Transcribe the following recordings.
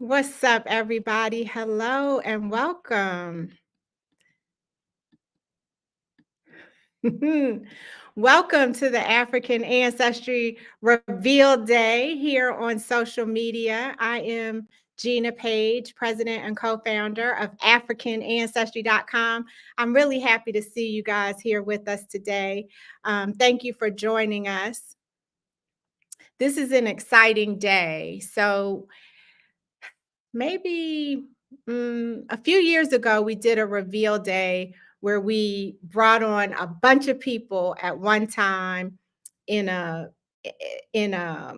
What's up, everybody? Hello and welcome. Welcome to the African Ancestry Reveal Day here on social media. I am Gina Page, president and co-founder of AfricanAncestry.com. I'm really happy to see you guys here with us today. Thank you for joining us. This is an exciting day. So maybe a few years ago, we did a reveal day where we brought on a bunch of people at one time in a in a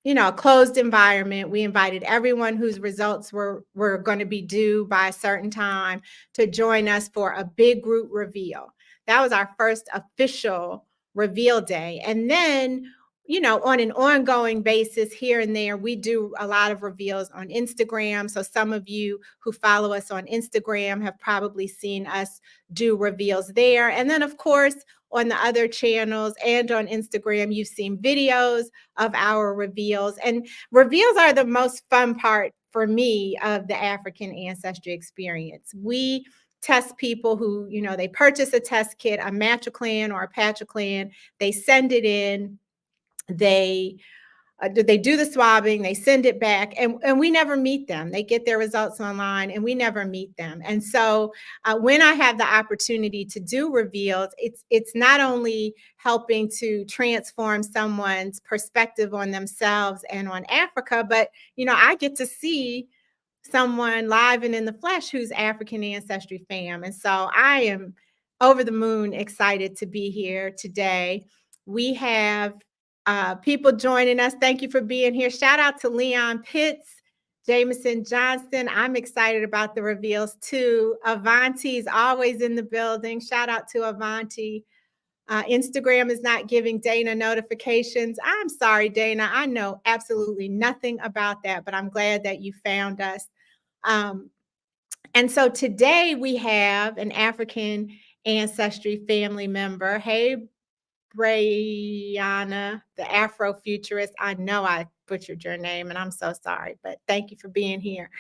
a closed environment. We invited everyone whose results were going to be due by a certain time to join us for a big group reveal. That was our first official reveal day. And then on an ongoing basis here and there, we do a lot of reveals on Instagram. So some of you who follow us on Instagram have probably seen us do reveals there. And then, of course, on the other channels and on Instagram, you've seen videos of our reveals. And reveals are the most fun part for me of the African ancestry experience. We test people who, they purchase a test kit, a Matriclan or a Patriclan, they send it in, they do the swabbing, they send it back, and we never meet them. They get their results online and we never meet them. And so when I have the opportunity to do reveals, it's not only helping to transform someone's perspective on themselves and on Africa, but I get to see someone live and in the flesh who's African ancestry fam. And so I am over the moon excited to be here today. We have people joining us. Thank you for being here. Shout out to Leon Pitts, Jameson Johnson. I'm excited about the reveals too. Avanti's always in the building. Shout out to Avanti. Instagram is not giving Dana notifications. I'm sorry, Dana. I know absolutely nothing about that, but I'm glad that you found us. And so today we have an African ancestry family member. Hey, Brianna, the Afrofuturist. I know I butchered your name and I'm so sorry, but thank you for being here.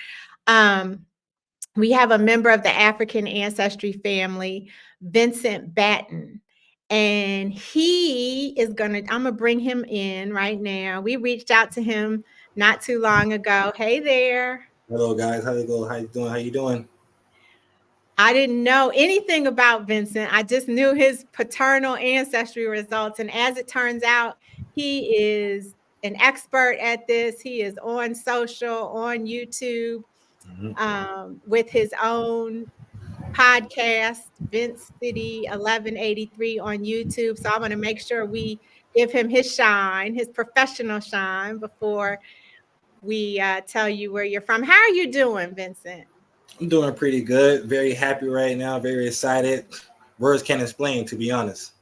We have a member of the African ancestry family, Vincent Baten. And I'm going to bring him in right now. We reached out to him not too long ago. Hey there. Hello guys, how you go? How you doing? How you doing? I didn't know anything about Vincent. I just knew his paternal ancestry results. And as it turns out, he is an expert at this. He is on social, on YouTube, with his own podcast, Vince City 1183 on YouTube. So I want to make sure we give him his shine, his professional shine, before we tell you where you're from. How are you doing, Vincent? I'm doing pretty good. Very happy right now. Very excited. Words can't explain, to be honest.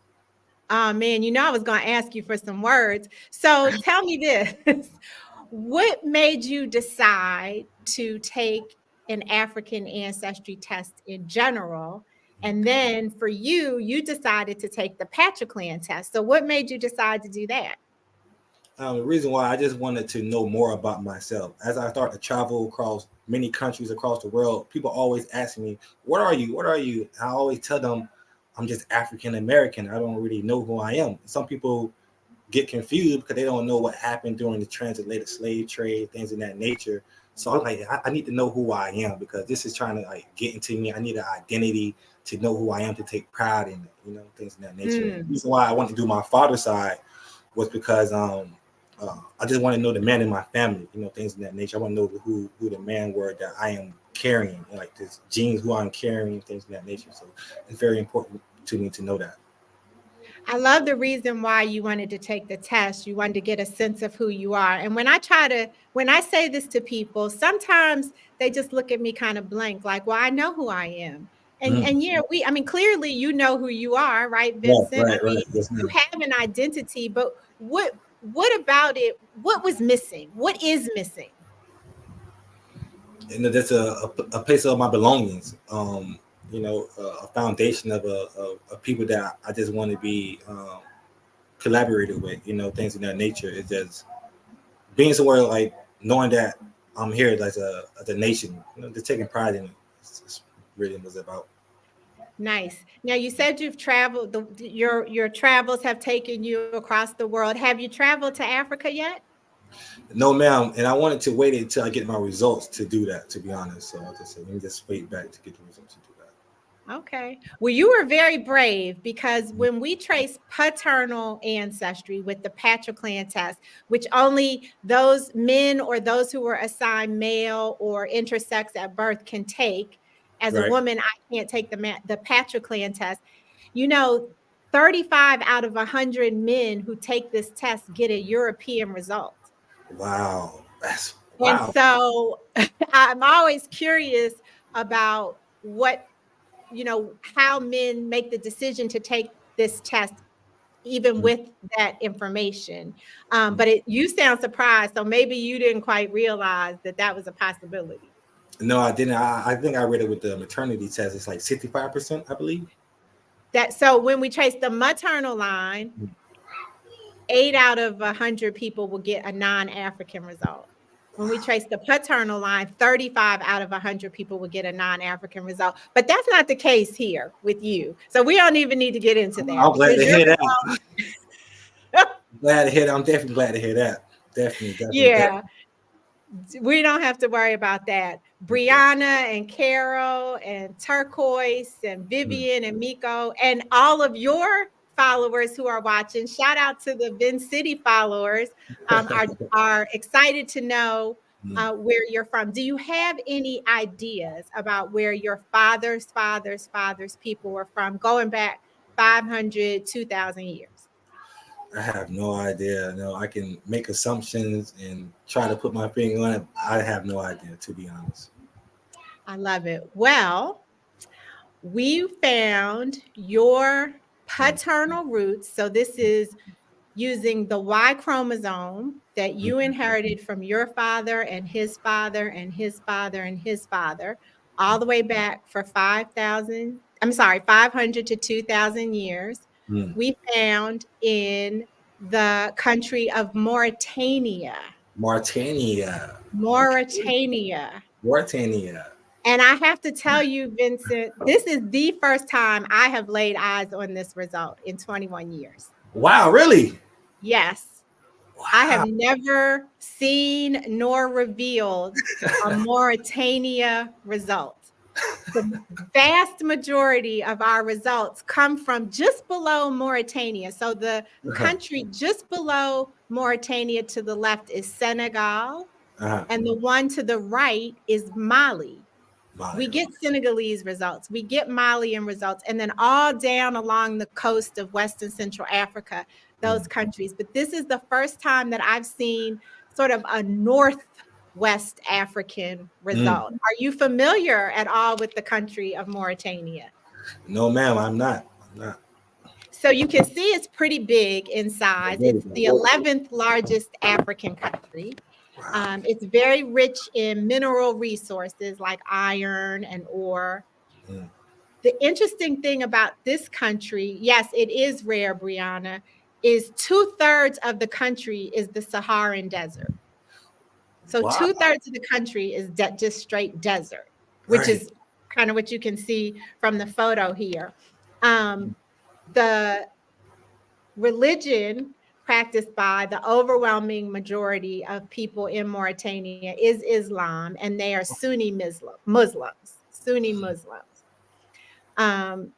Oh man, I was going to ask you for some words. So tell me this. What made you decide to take an African ancestry test in general? And then for you, you decided to take the Patriclan test. So what made you decide to do that? The reason why I just wanted to know more about myself. As I start to travel across many countries across the world, people always ask me, "What are you? What are you?" And I always tell them, "I'm just African American. I don't really know who I am." Some people get confused because they don't know what happened during the transatlantic slave trade, things in that nature. So I'm like, I need to know who I am because this is trying to like get into me. I need an identity to know who I am, to take pride in it, things in that nature. The reason why I wanted to do my father's side was because I just want to know the man in my family, things in that nature. I want to know who the man were that I am carrying, like this genes, who I'm carrying, things in that nature. So it's very important to me to know that. I love the reason why you wanted to take the test. You wanted to get a sense of who you are. And when I say this to people, sometimes they just look at me kind of blank, like, well, I know who I am. And yeah, clearly you know who you are, right, Vincent? Right. Yes, You have an identity, but what about it? What was missing? What is missing? And that's a place of my belongings. A foundation of people that I just want to be collaborated with. Things in that nature. It's just being somewhere like knowing that I'm here as a nation. They're taking pride in it. It's really was about. Nice. Now you said you've traveled. Your travels have taken you across the world. Have you traveled to Africa yet? No, ma'am. And I wanted to wait until I get my results to do that. To be honest, so I just said, let me just wait back to get the results to do that. Okay. Well, you were very brave because when we trace paternal ancestry with the patriclan test, which only those men or those who were assigned male or intersex at birth can take, as a Right. woman, I can't take the patriclan test. You know, 35 out of 100 men who take this test get a European result. Wow. That's And wow. so I'm always curious about what how men make the decision to take this test, even Mm. with that information. But you sound surprised, so maybe you didn't quite realize that that was a possibility. No, I didn't. I think I read it with the maternity test. It's like 65%, I believe. That so when we trace the maternal line, 8 out of 100 people will get a non-African result. When we trace the paternal line, 35 out of 100 people will get a non-African result. But that's not the case here with you. So we don't even need to get into that I'm glad because to your hear that. result, Glad to hear that. I'm definitely glad to hear that. Definitely, definitely, yeah, definitely. we don't have to worry about that. Okay. Brianna and Carol and Turquoise and Mm. Vivian and Miko and all of your followers who are watching. Shout out to the Vin City followers. Are excited to know Mm. where you're from. Do you have any ideas about where your father's people were from, going back 500, 2,000 years? I have no idea. No, I can make assumptions and try to put my finger on it. I have no idea, to be honest. I love it. Well, we found your Mm. paternal roots. So this is using the Y chromosome that you Mm. inherited from your father and his father and his father and his father, all the way back for 5,000, I'm sorry, 500 to 2,000 years. Mm. We found in the country of Mauritania. Mauritania. Okay. Mauritania. Mauritania. And I have to tell you, Vincent, this is the first time I have laid eyes on this result in 21 years. Wow, really? Yes, I have Wow. never seen nor revealed a Mauritania result. The vast majority of our results come from just below Mauritania. So the Uh-huh. country just below Mauritania to the left is Senegal, Uh-huh. and the one to the right is Mali. We Mali. get Senegalese results, we get Malian results, and then all down along the coast of Western Central Africa, those Mm. countries. But this is the first time that I've seen sort of a Northwest African Mm. result. Are you familiar at all with the country of Mauritania? No, ma'am, I'm not. I'm not. So you can see it's pretty big in size. It's the 11th largest African country. Wow. It's very rich in mineral resources like iron and ore. Mm. The interesting thing about this country, yes, it is rare, Brianna, is 2/3 of the country is the Saharan desert. So Wow. 2/3 of the country is just straight desert, which Right. is kind of what you can see from the photo here. The religion practiced by the overwhelming majority of people in Mauritania is Islam, and they are Sunni Muslims.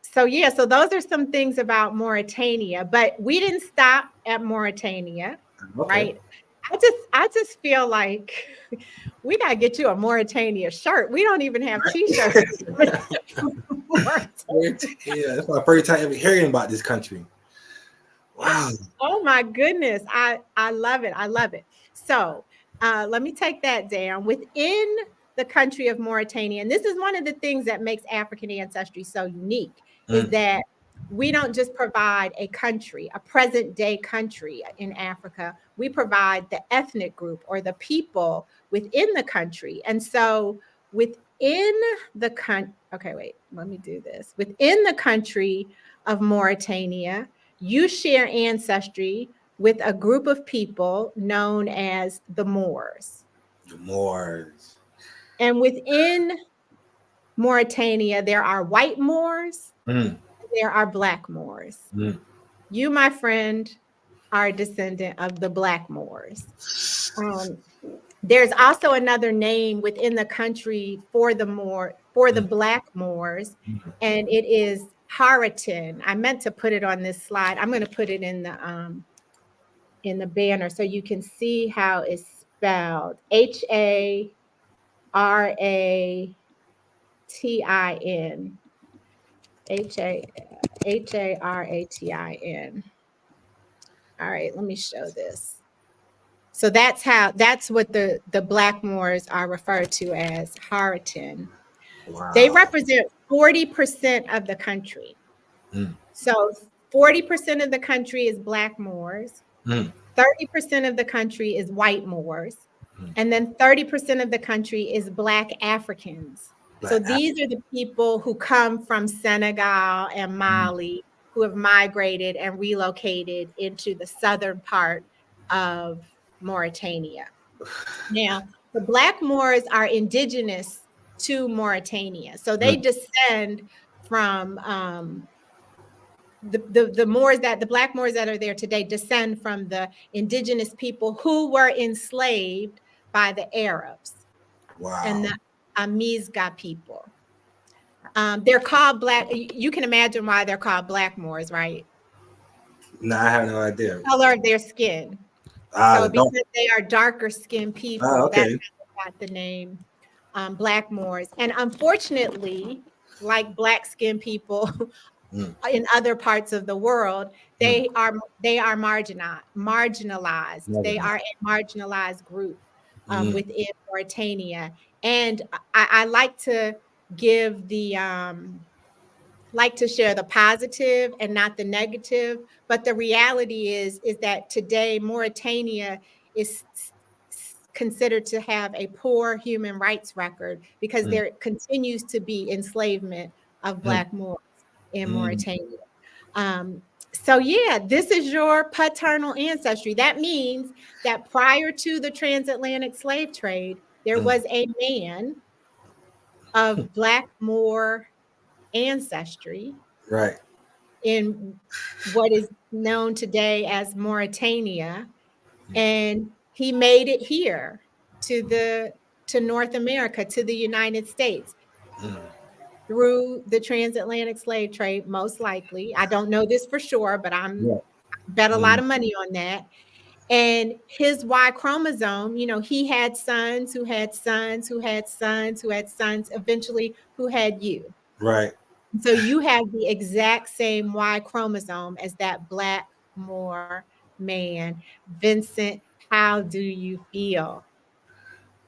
So yeah, so those are some things about Mauritania, but we didn't stop at Mauritania, Okay. right? I just feel like we gotta get you a Mauritania shirt. We don't even have t-shirts. Yeah, that's my first time ever hearing about this country. Wow. Oh my goodness. I love it. I love it. So let me take that down. Within the country of Mauritania, and this is one of the things that makes African ancestry so unique, is Mm. that we don't just provide a country, a present day country in Africa. We provide the ethnic group or the people within the country. And so within the country, okay, wait, let me do this. Within the country of Mauritania, you share ancestry with a group of people known as the Moors. The Moors. And within Mauritania, there are white Moors, Mm, there are black Moors. mm. You, my friend, are a descendant of the black Moors. Um, there's also another name within the country for the Mm, black Moors, mm. and it is Haritan. I meant to put it on this slide. I'm going to put it in the banner so you can see how it's spelled. Haratin. H A Haratin. All right, let me show this. So that's what the black Moors are referred to as Haritan. They Wow. represent 40% of the country. Mm, So 40% of the country is black Moors, mm, 30% of the country is white Moors, mm. and then 30% of the country is black Africans. So Black these are the people who come from Senegal and African. Mali who have migrated and relocated into the southern part of Mauritania. Now, the black Moors are indigenous to Mauritania. So they Mm, descend from the Moors that the black Moors that are there today descend from the indigenous people who were enslaved by the Arabs and wow. the Amizga people. They're called black. You can imagine why they're called black Moors, right? No, I have no idea. Color of their skin. Ah, So the dog. because they are darker skinned Ah, people, that's okay. how they got the name black Moors. And unfortunately, like black skinned people Mm, in other parts of the world, mm. they are marginalized. They Never. are a marginalized group Mm, within Mauritania. And I like to give the like to share the positive and not the negative. But the reality is that today Mauritania is considered to have a poor human rights record because mm, there continues to be enslavement of mm, Black Moors in mm, Mauritania. Um, so yeah, this is your paternal ancestry. That means that prior to the transatlantic slave trade, there mm. was a man of Black Moor ancestry Right. in what is known today as Mauritania, Mm, and he made it here to the to North America, to the United States mm. through the transatlantic slave trade, most likely. I don't know this for sure, but I'm Yeah. bet a lot Mm, of money on that. And his Y chromosome, he had sons who had sons who had sons who had sons, eventually who had you. right. So you have the exact same Y chromosome as that Black Moor man. Vincent, how do you feel?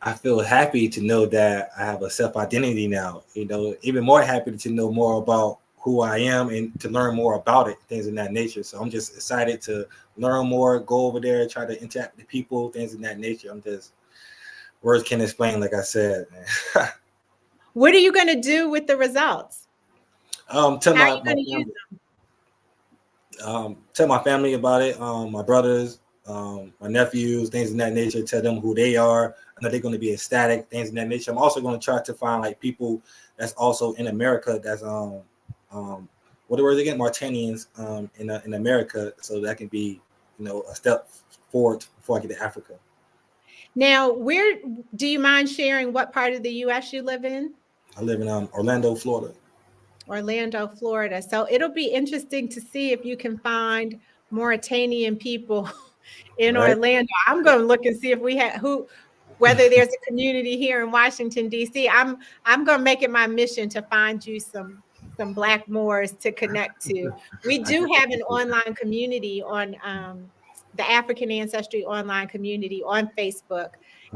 I feel happy to know that I have a self identity now. Even more happy to know more about who I am and to learn more about it, things in that nature. So I'm just excited to learn more, go over there, try to interact with people, things in that nature. I'm just words can't explain, like I said. Man. What are you going to do with the results? Tell How are my, you my going to use family, tell my family about it. My brothers, my nephews, things in that nature. Tell them who they are. I know they're going to be ecstatic, things in that nature. I'm also going to try to find like people that's also in America that's what the words again, Martinians in America, so that can be a step forward before I get to Africa. Now, where do you mind sharing what part of the US you live in? I live in Orlando, Florida. Orlando, Florida. So it'll be interesting to see if you can find Mauritanian people in Right. Orlando. I'm going to look and see if we have whether there's a community here in Washington D.C. I'm going to make it my mission to find you some Black Moors to connect to. We I do can have an online community on the African Ancestry online community on Facebook,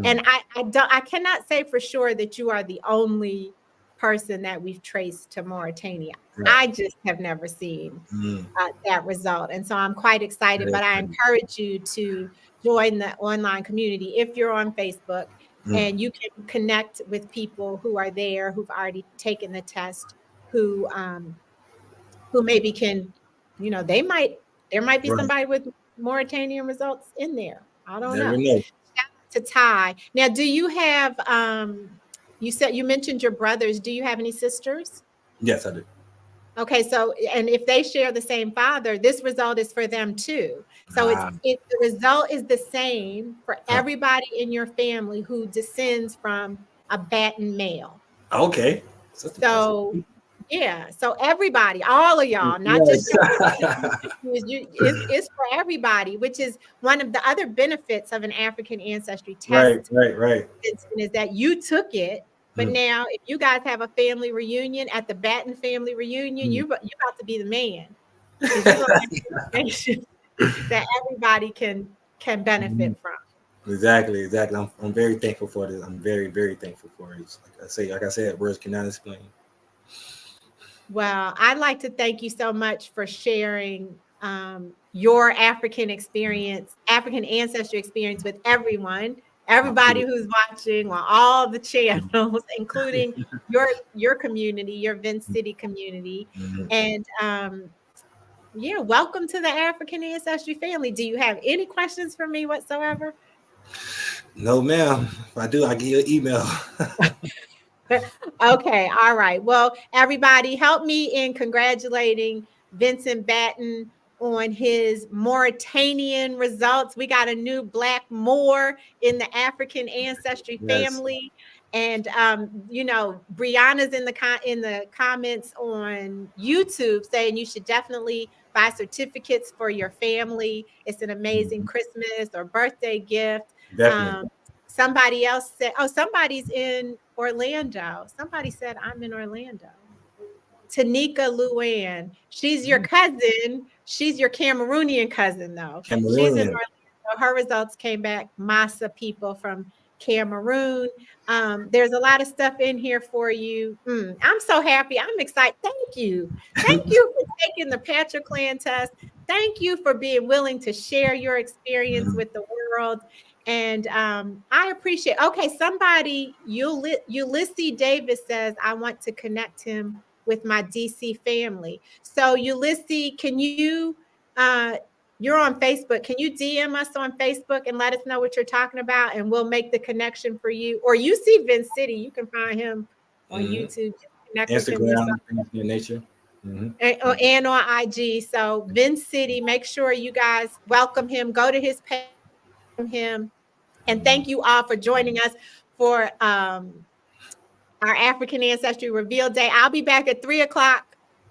and I cannot say for sure that you are the only person that we've traced to Mauritania. right. I just have never seen Mm, that result. And so I'm quite that excited, is but I pretty. encourage you to join the online community if you're on Facebook, Mm, and you can connect with people who are there, who've already taken the test, who maybe can, there might be right. somebody with Mauritanian results in there. I don't Never know. know. to tie. Now, do you have you said you mentioned your brothers. Do you have any sisters? Yes, I do. Okay, so and if they share the same father, this result is for them too. So Ah, the result is the same for huh. everybody in your family who descends from a Batten male. Okay. So that's a positive. So yeah, so everybody, all of y'all, not just Yes. your it's for everybody, which is one of the other benefits of an African ancestry Right, test right, right. is that you took it, but Mhm, now if you guys have a family reunion at the Batten family reunion, mhm. you about to be the man because you're gonna have information that everybody can benefit Mhm. from. Exactly, exactly. I'm very thankful for this. I'm very, very thankful for it. Like I said, words cannot explain. Well, I'd like to thank you so much for sharing your African experience, African ancestry experience with everyone, everybody Absolutely. who's watching on all the channels, including your community, your Vince City community. Mhm. And yeah, welcome to the African ancestry family. Do you have any questions for me whatsoever? No, ma'am. If I do, I give you an email. Okay, all right. Well, everybody, help me in congratulating Vincent Batten on his Mauritanian results. We got a new Black Moor in the African ancestry Yes, family, and you know, Brianna's in in the comments on YouTube saying you should definitely buy certificates for your family. It's an amazing mhm. Christmas or birthday gift. Definitely. Um, Somebody else said, oh, somebody's in Orlando. Somebody said, I'm in Orlando. Tanika Luann. She's your cousin. She's your Cameroonian cousin, though. She's in Cameroonian. Orlando. Her results came back. Massa people from Cameroon. There's a lot of stuff in here for you. I'm so happy. I'm excited. Thank you. Thank you for taking the Patriclan test. Thank you for being willing to share your experience Mhm. with the world. And I appreciate. Okay, somebody, Ulysses Davis says, I want to connect him with my DC family. So Ulysses, can you you're on Facebook. Can you DM us on Facebook and let us know what you're talking about and we'll make the connection for you? Or you see Vince City, you can find him on Mhm. YouTube. Just connect with him yourself Instagram, things of that nature. Mhm. and on IG. So Vince City, make sure you guys welcome him, go to his page, him. And Mhm. thank you all for joining us for our African Ancestry Reveal Day. I'll be back at 3 o'clock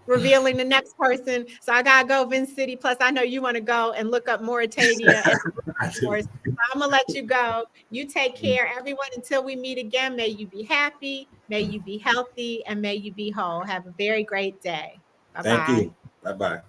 revealing the next person. So I gotta go, Vince City. Plus, I know you want to go and look up Mauritania and I the do. horse. So I'm gonna let you go. You take care, everyone. Until we meet again, may you be happy, may you be healthy, and may you be whole. Have a very great day. Bye Thank bye. you. Bye bye.